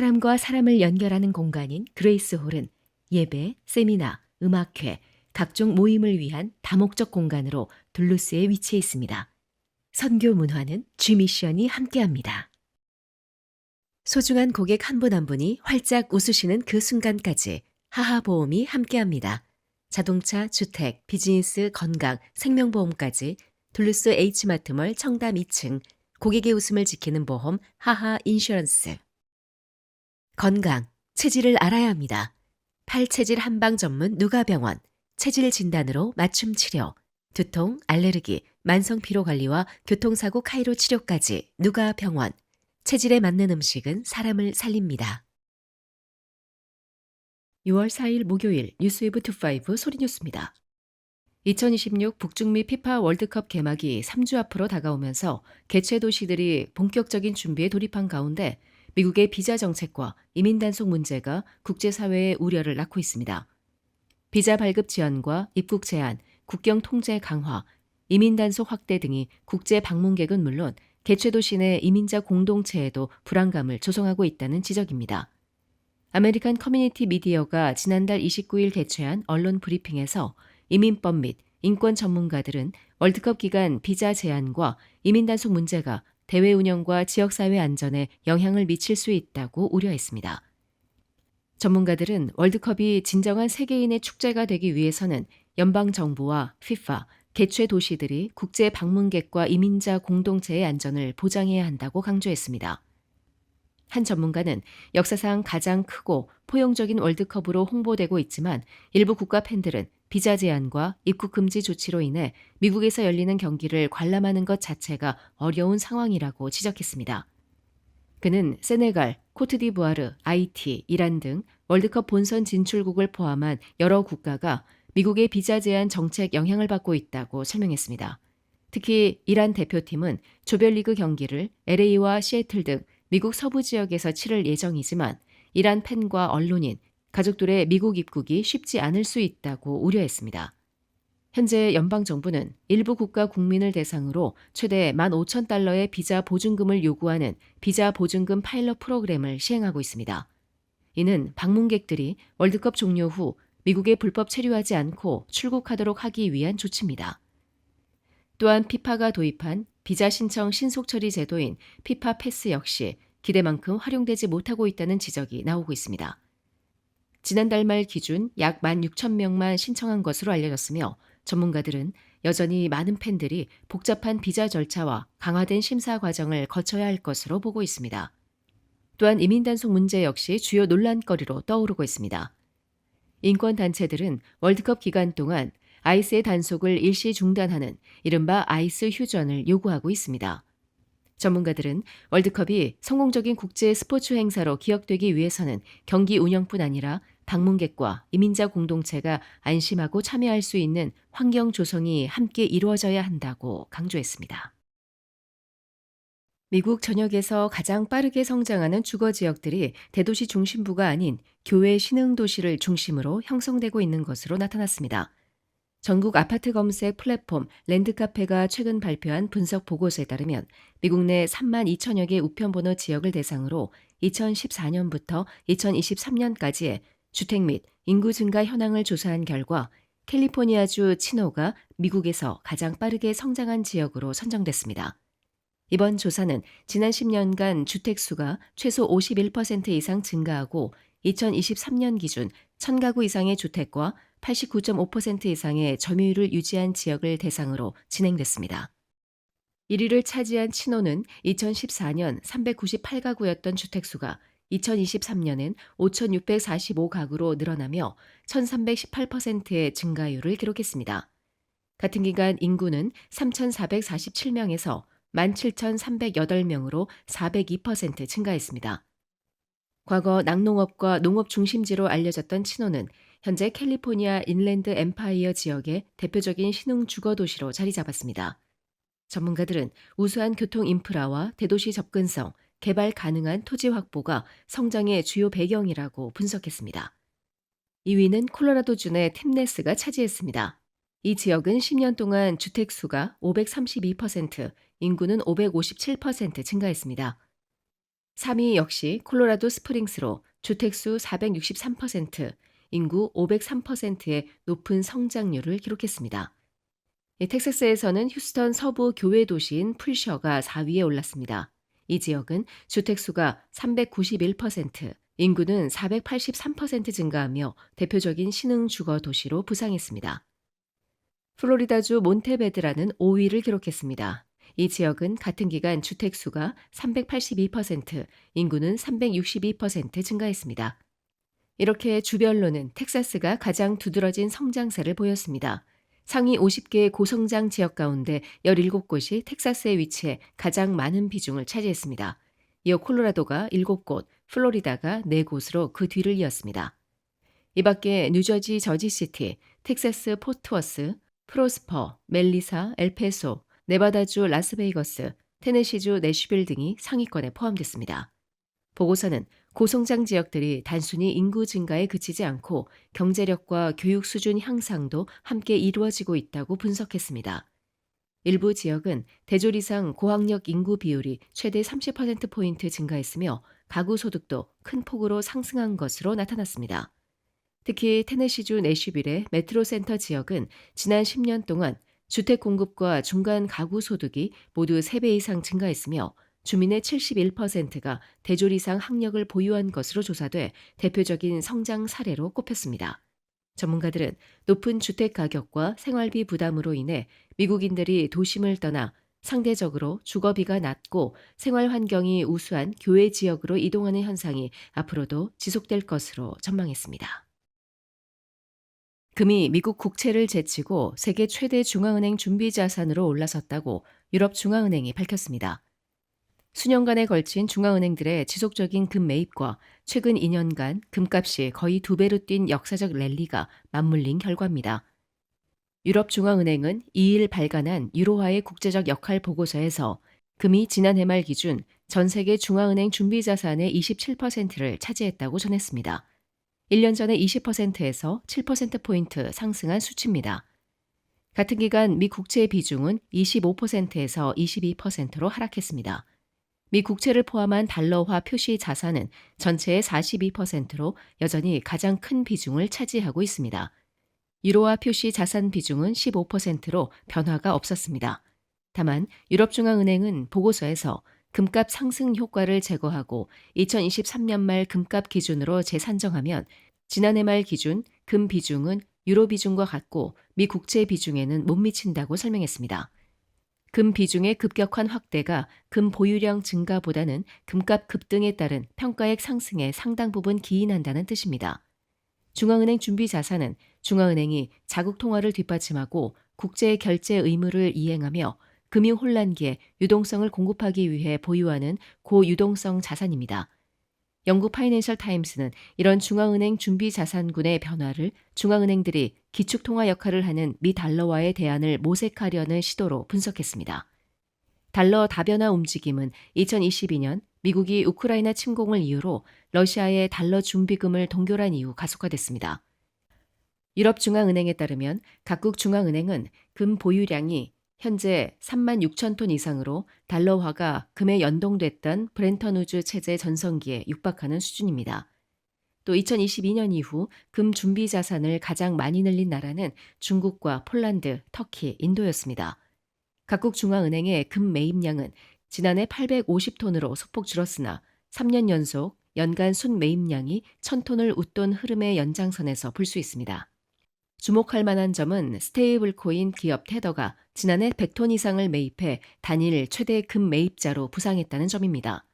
사람과 사람을 연결하는 공간인 그레이스 홀은 예배, 세미나, 음악회, 각종 모임을 위한 다목적 공간으로 둘루스에 위치해 있습니다. 선교 문화는 G미션이 함께합니다. 소중한 고객 한 분 한 분이 활짝 웃으시는 그 순간까지 하하보험이 함께합니다. 자동차, 주택, 비즈니스, 건강, 생명보험까지 둘루스 H마트몰 청담 2층 고객의 웃음을 지키는 보험 하하 인슈런스. 건강, 체질을 알아야 합니다. 팔체질 한방 전문 누가병원, 체질 진단으로 맞춤 치료, 두통, 알레르기, 만성 피로 관리와 교통사고 카이로 치료까지 누가병원, 체질에 맞는 음식은 사람을 살립니다. 6월 4일 목요일 뉴스웨브 25 소리뉴스입니다. 2026 북중미 피파 월드컵 개막이 3주 앞으로 다가오면서 개최 도시들이 본격적인 준비에 돌입한 가운데 미국의 비자 정책과 이민 단속 문제가 국제사회의 우려를 낳고 있습니다. 비자 발급 지연과 입국 제한, 국경 통제 강화, 이민 단속 확대 등이 국제 방문객은 물론 개최 도시 내 이민자 공동체에도 불안감을 조성하고 있다는 지적입니다. 아메리칸 커뮤니티 미디어가 지난달 29일 개최한 언론 브리핑에서 이민법 및 인권 전문가들은 월드컵 기간 비자 제한과 이민 단속 문제가 대회 운영과 지역사회 안전에 영향을 미칠 수 있다고 우려했습니다. 전문가들은 월드컵이 진정한 세계인의 축제가 되기 위해서는 연방정부와 FIFA, 개최 도시들이 국제 방문객과 이민자 공동체의 안전을 보장해야 한다고 강조했습니다. 한 전문가는 역사상 가장 크고 포용적인 월드컵으로 홍보되고 있지만 일부 국가 팬들은 비자 제한과 입국 금지 조치로 인해 미국에서 열리는 경기를 관람하는 것 자체가 어려운 상황이라고 지적했습니다. 그는 세네갈, 코트디부아르, 아이티, 이란 등 월드컵 본선 진출국을 포함한 여러 국가가 미국의 비자 제한 정책 영향을 받고 있다고 설명했습니다. 특히 이란 대표팀은 조별리그 경기를 LA와 시애틀 등 미국 서부 지역에서 치를 예정이지만 이란 팬과 언론인, 가족들의 미국 입국이 쉽지 않을 수 있다고 우려했습니다. 현재 연방정부는 일부 국가 국민을 대상으로 최대 15,000달러의 비자 보증금을 요구하는 비자 보증금 파일럿 프로그램을 시행하고 있습니다. 이는 방문객들이 월드컵 종료 후 미국에 불법 체류하지 않고 출국하도록 하기 위한 조치입니다. 또한 피파가 도입한 비자 신청 신속 처리 제도인 피파 패스 역시 기대만큼 활용되지 못하고 있다는 지적이 나오고 있습니다. 지난달 말 기준 약 16,000명만 신청한 것으로 알려졌으며 전문가들은 여전히 많은 팬들이 복잡한 비자 절차와 강화된 심사 과정을 거쳐야 할 것으로 보고 있습니다. 또한 이민 단속 문제 역시 주요 논란거리로 떠오르고 있습니다. 인권단체들은 월드컵 기간 동안 아이스의 단속을 일시 중단하는 이른바 아이스 휴전을 요구하고 있습니다. 전문가들은 월드컵이 성공적인 국제 스포츠 행사로 기억되기 위해서는 경기 운영뿐 아니라 방문객과 이민자 공동체가 안심하고 참여할 수 있는 환경 조성이 함께 이루어져야 한다고 강조했습니다. 미국 전역에서 가장 빠르게 성장하는 주거 지역들이 대도시 중심부가 아닌 교외 신흥도시를 중심으로 형성되고 있는 것으로 나타났습니다. 전국 아파트 검색 플랫폼 랜드카페가 최근 발표한 분석 보고서에 따르면 미국 내 3만 2천여 개 우편번호 지역을 대상으로 2014년부터 2023년까지의 주택 및 인구 증가 현황을 조사한 결과 캘리포니아주 치노가 미국에서 가장 빠르게 성장한 지역으로 선정됐습니다. 이번 조사는 지난 10년간 주택수가 최소 51% 이상 증가하고 2023년 기준 1000가구 이상의 주택과 89.5% 이상의 점유율을 유지한 지역을 대상으로 진행됐습니다. 1위를 차지한 치노는 2014년 398가구였던 주택수가 2023년엔 5,645가구로 늘어나며 1,318%의 증가율을 기록했습니다. 같은 기간 인구는 3,447명에서 17,308명으로 402% 증가했습니다. 과거 낙농업과 농업 중심지로 알려졌던 치노는 현재 캘리포니아 인랜드 엠파이어 지역의 대표적인 신흥 주거 도시로 자리 잡았습니다. 전문가들은 우수한 교통 인프라와 대도시 접근성, 개발 가능한 토지 확보가 성장의 주요 배경이라고 분석했습니다. 2위는 콜로라도주 의 템네스가 차지했습니다. 이 지역은 10년 동안 주택수가 532%, 인구는 557% 증가했습니다. 3위 역시 콜로라도 스프링스로 주택수 463%, 인구 503%의 높은 성장률을 기록했습니다. 텍사스에서는 휴스턴 서부 교외 도시인 풀셔가 4위에 올랐습니다. 이 지역은 주택수가 391%, 인구는 483% 증가하며 대표적인 신흥 주거 도시로 부상했습니다. 플로리다주 몬테베드라는 5위를 기록했습니다. 이 지역은 같은 기간 주택수가 382%, 인구는 362% 증가했습니다. 이렇게 주별로는 텍사스가 가장 두드러진 성장세를 보였습니다. 상위 50개의 고성장 지역 가운데 17곳이 텍사스에 위치해 가장 많은 비중을 차지했습니다. 이어 콜로라도가 7곳, 플로리다가 4곳으로 그 뒤를 이었습니다. 이 밖에 뉴저지 저지시티, 텍사스 포트워스, 프로스퍼, 멜리사, 엘페소, 네바다주 라스베이거스, 테네시주 내슈빌 등이 상위권에 포함됐습니다. 보고서는 고성장 지역들이 단순히 인구 증가에 그치지 않고 경제력과 교육 수준 향상도 함께 이루어지고 있다고 분석했습니다. 일부 지역은 대졸 이상 고학력 인구 비율이 최대 30%포인트 증가했으며 가구 소득도 큰 폭으로 상승한 것으로 나타났습니다. 특히 테네시주 내슈빌의 메트로센터 지역은 지난 10년 동안 주택 공급과 중간 가구 소득이 모두 3배 이상 증가했으며 주민의 71%가 대졸 이상 학력을 보유한 것으로 조사돼 대표적인 성장 사례로 꼽혔습니다. 전문가들은 높은 주택 가격과 생활비 부담으로 인해 미국인들이 도심을 떠나 상대적으로 주거비가 낮고 생활 환경이 우수한 교외 지역으로 이동하는 현상이 앞으로도 지속될 것으로 전망했습니다. 금이 미국 국채를 제치고 세계 최대 중앙은행 준비자산으로 올라섰다고 유럽중앙은행이 밝혔습니다. 수년간에 걸친 중앙은행들의 지속적인 금 매입과 최근 2년간 금값이 거의 2배로 뛴 역사적 랠리가 맞물린 결과입니다. 유럽중앙은행은 2일 발간한 유로화의 국제적 역할 보고서에서 금이 지난해 말 기준 전 세계 중앙은행 준비자산의 27%를 차지했다고 전했습니다. 1년 전에 20%에서 7%포인트 상승한 수치입니다. 같은 기간 미 국채의 비중은 25%에서 22%로 하락했습니다. 미 국채를 포함한 달러화 표시 자산은 전체의 42%로 여전히 가장 큰 비중을 차지하고 있습니다. 유로화 표시 자산 비중은 15%로 변화가 없었습니다. 다만 유럽중앙은행은 보고서에서 금값 상승 효과를 제거하고 2023년 말 금값 기준으로 재산정하면 지난해 말 기준 금 비중은 유로 비중과 같고 미 국채 비중에는 못 미친다고 설명했습니다. 금 비중의 급격한 확대가 금 보유량 증가보다는 금값 급등에 따른 평가액 상승에 상당 부분 기인한다는 뜻입니다. 중앙은행 준비자산은 중앙은행이 자국 통화를 뒷받침하고 국제 결제 의무를 이행하며 금융 혼란기에 유동성을 공급하기 위해 보유하는 고유동성 자산입니다. 영국 파이낸셜 타임스는 이런 중앙은행 준비자산군의 변화를 중앙은행들이 기축통화 역할을 하는 미 달러와의 대안을 모색하려는 시도로 분석했습니다. 달러 다변화 움직임은 2022년 미국이 우크라이나 침공을 이유로 러시아의 달러 준비금을 동결한 이후 가속화됐습니다. 유럽중앙은행에 따르면 각국 중앙은행은 금 보유량이 현재 3만 6천 톤 이상으로 달러화가 금에 연동됐던 브렌턴우즈 체제 전성기에 육박하는 수준입니다. 또 2022년 이후 금 준비 자산을 가장 많이 늘린 나라는 중국과 폴란드, 터키, 인도였습니다. 각국 중앙은행의 금 매입량은 지난해 850톤으로 소폭 줄었으나 3년 연속 연간 순 매입량이 1000톤을 웃돈 흐름의 연장선에서 볼 수 있습니다. 주목할 만한 점은 스테이블코인 기업 테더가 지난해 100톤 이상을 매입해 단일 최대 금 매입자로 부상했다는 점입니다.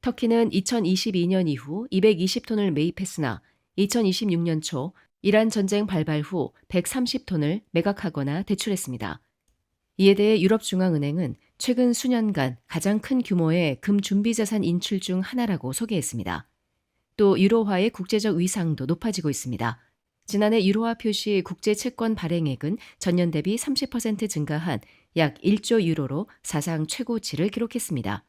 터키는 2022년 이후 220톤을 매입했으나 2026년 초 이란 전쟁 발발 후 130톤을 매각하거나 대출했습니다. 이에 대해 유럽중앙은행은 최근 수년간 가장 큰 규모의 금 준비자산 인출 중 하나라고 소개했습니다. 또 유로화의 국제적 위상도 높아지고 있습니다. 지난해 유로화 표시 국제 채권 발행액은 전년 대비 30% 증가한 약 1조 유로로 사상 최고치를 기록했습니다.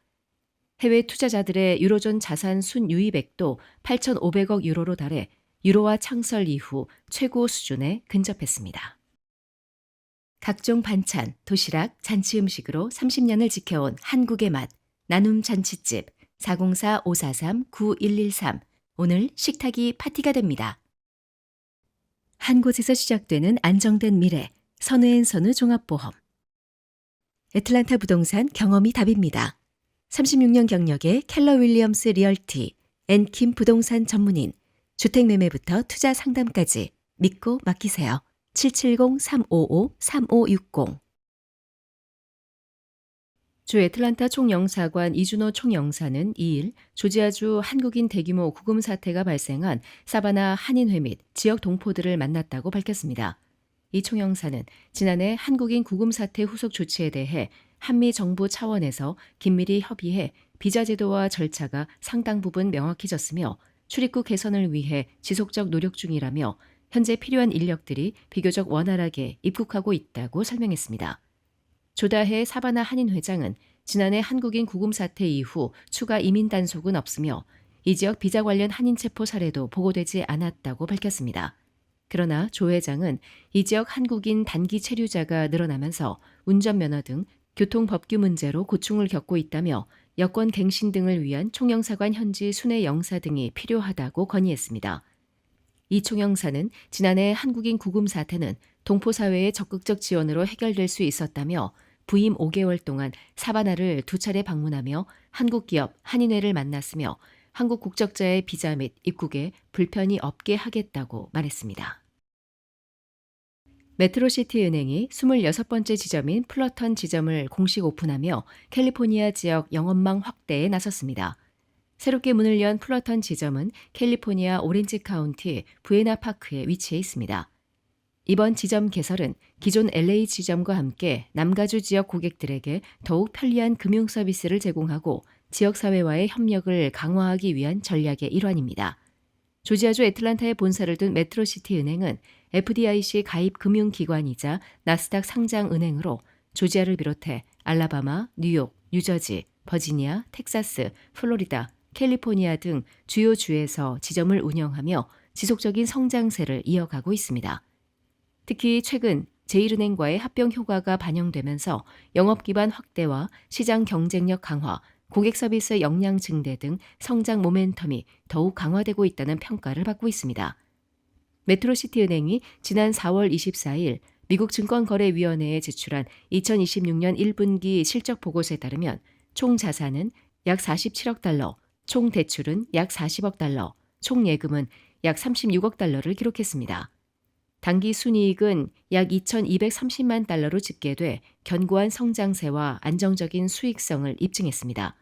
해외 투자자들의 유로존 자산 순유입액도 8,500억 유로로 달해 유로화 창설 이후 최고 수준에 근접했습니다. 각종 반찬, 도시락, 잔치 음식으로 30년을 지켜온 한국의 맛, 나눔 잔치집, 404-543-9113. 오늘 식탁이 파티가 됩니다. 한 곳에서 시작되는 안정된 미래, 선우앤선우 종합보험. 애틀란타 부동산 경험이 답입니다. 36년 경력의 켈러 윌리엄스 리얼티, 앤킴 부동산 전문인, 주택매매부터 투자 상담까지 믿고 맡기세요. 770-355-3560. 주 애틀란타 총영사관 이준호 총영사는 2일 조지아주 한국인 대규모 구금 사태가 발생한 사바나 한인회 및 지역 동포들을 만났다고 밝혔습니다. 이 총영사는 지난해 한국인 구금 사태 후속 조치에 대해 한미 정부 차원에서 긴밀히 협의해 비자 제도와 절차가 상당 부분 명확해졌으며 출입국 개선을 위해 지속적 노력 중이라며 현재 필요한 인력들이 비교적 원활하게 입국하고 있다고 설명했습니다. 조다해 사바나 한인 회장은 지난해 한국인 구금 사태 이후 추가 이민 단속은 없으며 이 지역 비자 관련 한인 체포 사례도 보고되지 않았다고 밝혔습니다. 그러나 조 회장은 이 지역 한국인 단기 체류자가 늘어나면서 운전면허 등 교통법규 문제로 고충을 겪고 있다며 여권 갱신 등을 위한 총영사관 현지 순회 영사 등이 필요하다고 건의했습니다. 이 총영사는 지난해 한국인 구금 사태는 동포사회의 적극적 지원으로 해결될 수 있었다며 부임 5개월 동안 사바나를 2차례 방문하며 한국 기업 한인회를 만났으며 한국 국적자의 비자 및 입국에 불편이 없게 하겠다고 말했습니다. 메트로시티은행이 26번째 지점인 플러턴 지점을 공식 오픈하며 캘리포니아 지역 영업망 확대에 나섰습니다. 새롭게 문을 연 플러턴 지점은 캘리포니아 오렌지 카운티 부에나파크에 위치해 있습니다. 이번 지점 개설은 기존 LA 지점과 함께 남가주 지역 고객들에게 더욱 편리한 금융 서비스를 제공하고 지역사회와의 협력을 강화하기 위한 전략의 일환입니다. 조지아주 애틀란타에 본사를 둔 메트로시티 은행은 FDIC 가입 금융기관이자 나스닥 상장 은행으로 조지아를 비롯해 알라바마, 뉴욕, 뉴저지, 버지니아, 텍사스, 플로리다, 캘리포니아 등 주요 주에서 지점을 운영하며 지속적인 성장세를 이어가고 있습니다. 특히 최근 제1은행과의 합병 효과가 반영되면서 영업 기반 확대와 시장 경쟁력 강화, 고객 서비스 역량 증대 등 성장 모멘텀이 더욱 강화되고 있다는 평가를 받고 있습니다. 메트로시티 은행이 지난 4월 24일 미국 증권거래위원회에 제출한 2026년 1분기 실적 보고서에 따르면 총 자산은 약 47억 달러, 총 대출은 약 40억 달러, 총 예금은 약 36억 달러를 기록했습니다. 당기 순이익은 약 2,230만 달러로 집계돼 견고한 성장세와 안정적인 수익성을 입증했습니다.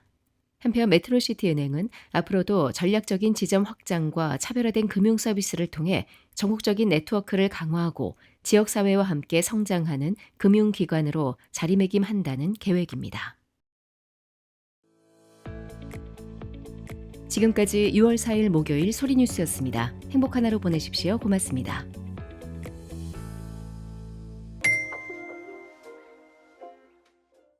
한편 메트로시티 은행은 앞으로도 전략적인 지점 확장과 차별화된 금융 서비스를 통해 전국적인 네트워크를 강화하고 지역사회와 함께 성장하는 금융기관으로 자리매김한다는 계획입니다. 지금까지 6월 4일 목요일 소리뉴스였습니다. 행복한 하루 보내십시오. 고맙습니다.